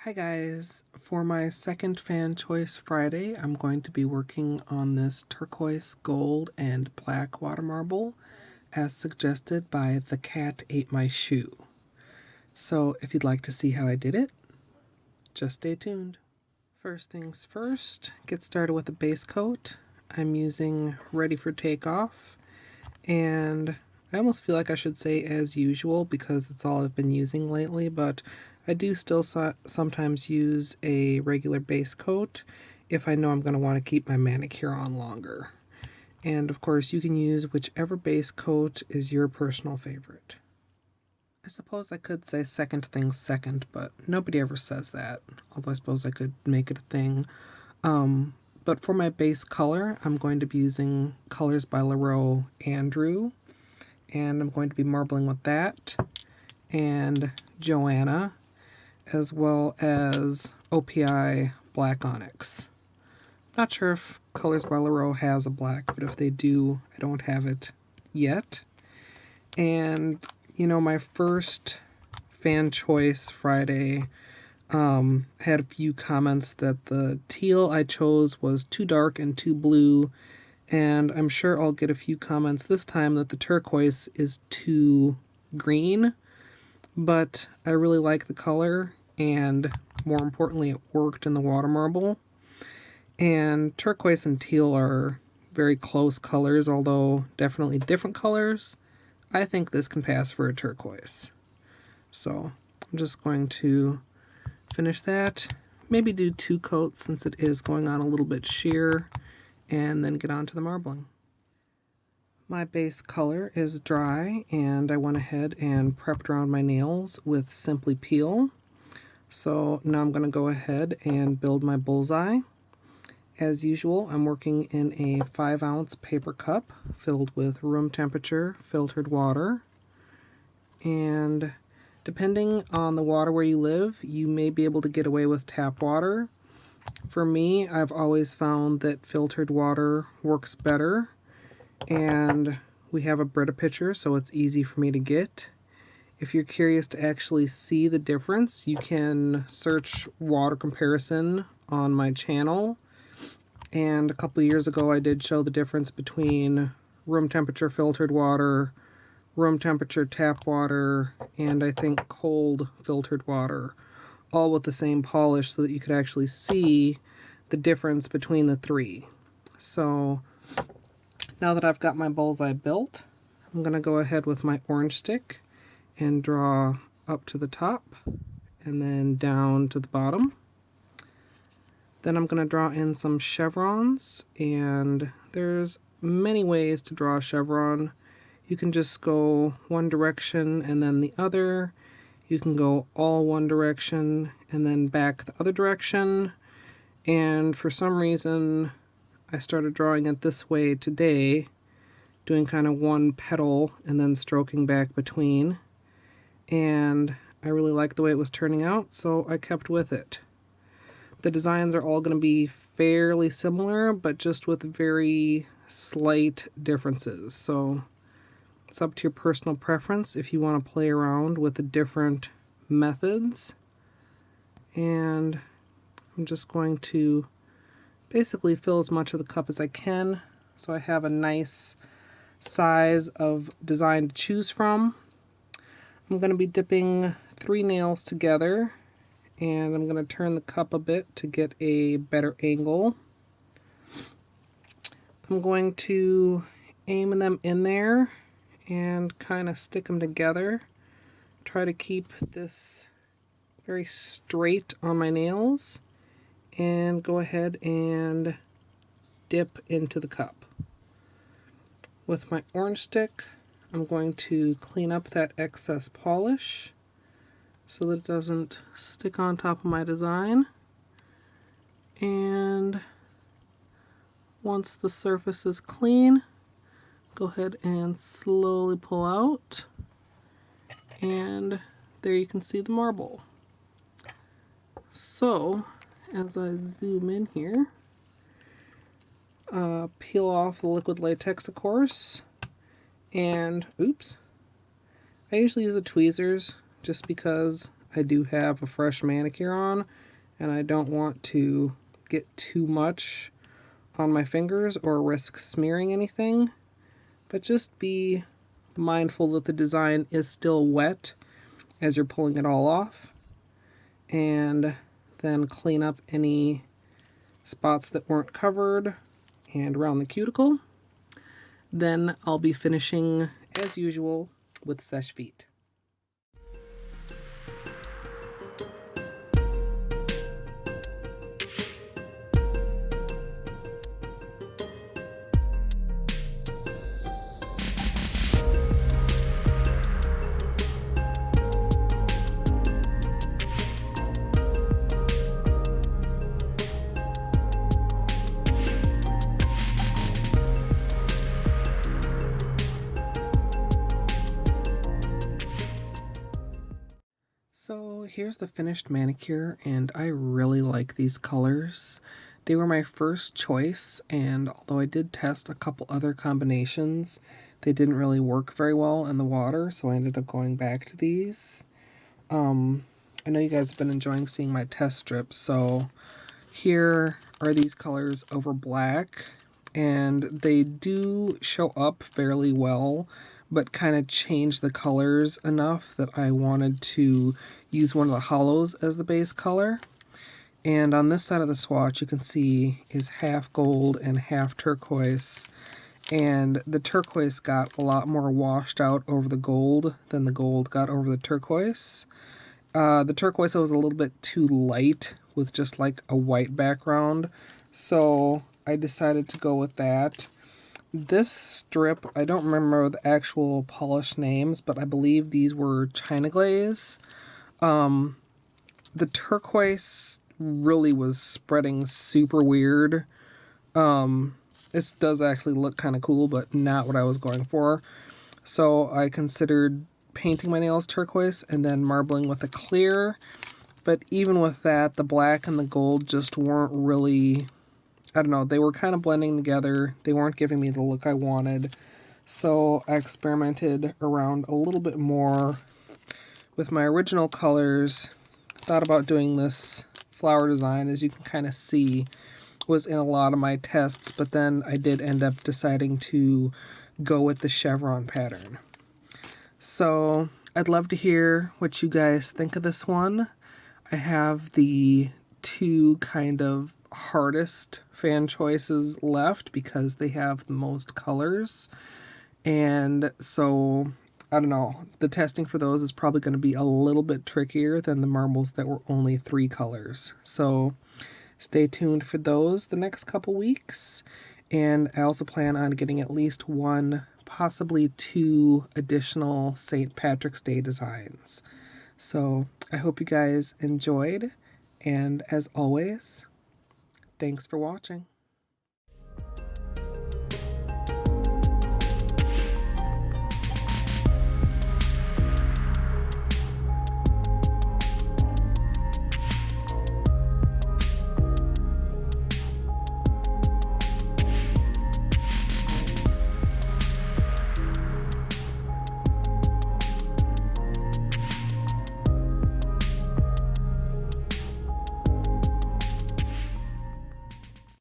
Hi guys, for my second Fan Choice Friday, I'm going to be working on this turquoise, gold, and black water marble as suggested by The Cat Ate My Shoe. So if you'd like to see how I did it, just stay tuned. First things first, get started with a base coat. I'm using Ready for Takeoff, and I almost feel like I should say as usual because it's all I've been using lately, but I do still sometimes use a regular base coat if I know I'm going to want to keep my manicure on longer. And of course you can use whichever base coat is your personal favorite. I suppose I could say second things second, but nobody ever says that, although I suppose I could make it a thing. But for my base color, I'm going to be using colors by Llarowe Andew, and I'm going to be marbling with that, and Joanna, as well as OPI Black Onyx. Not sure if Colors by Llarowe has a black, but if they do, I don't have it yet. And, you know, my first Fan Choice Friday had a few comments that the teal I chose was too dark and too blue, and I'm sure I'll get a few comments this time that the turquoise is too green, but I really like the color, and more importantly, it worked in the water marble. And turquoise and teal are very close colors, although definitely different colors. I think this can pass for a turquoise. So I'm just going to finish that, maybe do 2 coats since it is going on a little bit sheer, and then get on to the marbling. My base color is dry, and I went ahead and prepped around my nails with Simply Peel. So now I'm going to go ahead and build my bullseye. As usual, I'm working in a 5-ounce paper cup filled with room temperature filtered water. And depending on the water where you live, you may be able to get away with tap water. For me, I've always found that filtered water works better, and we have a Brita pitcher, so it's easy for me to get. If you're curious to actually see the difference, you can search water comparison on my channel. And a couple years ago, I did show the difference between room temperature filtered water, room temperature tap water, and I think cold filtered water, all with the same polish so that you could actually see the difference between the three. So now that I've got my bullseye built, I'm going to go ahead with my orange stick and draw up to the top and then down to the bottom. Then I'm going to draw in some chevrons, and there's many ways to draw a chevron. You can just go one direction and then the other. You can go all one direction and then back the other direction. And for some reason, I started drawing it this way today, doing kind of one petal and then stroking back between. And I really liked the way it was turning out, so I kept with it. The designs are all going to be fairly similar, but just with very slight differences. So it's up to your personal preference if you want to play around with the different methods. And I'm just going to basically fill as much of the cup as I can, so I have a nice size of design to choose from. I'm going to be dipping 3 nails together, and I'm going to turn the cup a bit to get a better angle. I'm going to aim them in there and kind of stick them together. Try to keep this very straight on my nails, and go ahead and dip into the cup. With my orange stick, I'm going to clean up that excess polish so that it doesn't stick on top of my design. And once the surface is clean, go ahead and slowly pull out, and there you can see the marble. So as I zoom in here, peel off the liquid latex, of course, and oops, I usually use the tweezers just because I do have a fresh manicure on, and I don't want to get too much on my fingers or risk smearing anything. But just be mindful that the design is still wet as you're pulling it all off, and then clean up any spots that weren't covered and around the cuticle. Then I'll be finishing as usual with sesh feet. So here's the finished manicure, and I really like these colors. They were my first choice, and although I did test a couple other combinations, they didn't really work very well in the water, so I ended up going back to these. I know you guys have been enjoying seeing my test strips, so here are these colors over black, and they do show up fairly well, but kind of change the colors enough that I wanted to use one of the Holos as the base color. And on this side of the swatch, you can see is half gold and half turquoise. And the turquoise got a lot more washed out over the gold than the gold got over the turquoise. The turquoise was a little bit too light with just like a white background, so I decided to go with that. This strip, I don't remember the actual polish names, but I believe these were China Glaze. The turquoise really was spreading super weird. This does actually look kind of cool, but not what I was going for. So I considered painting my nails turquoise and then marbling with a clear. But even with that, the black and the gold just weren't really, I don't know, they were kind of blending together. They weren't giving me the look I wanted. So I experimented around a little bit more with my original colors. Thought about doing this flower design, as you can kind of see, was in a lot of my tests, but then I did end up deciding to go with the chevron pattern. So I'd love to hear what you guys think of this one. I have the two kind of hardest fan choices left because they have the most colors. And so, I don't know, the testing for those is probably going to be a little bit trickier than the marbles that were only 3 colors. So stay tuned for those the next couple weeks. And I also plan on getting at least 1, possibly 2 additional St. Patrick's Day designs. So I hope you guys enjoyed, and as always, thanks for watching.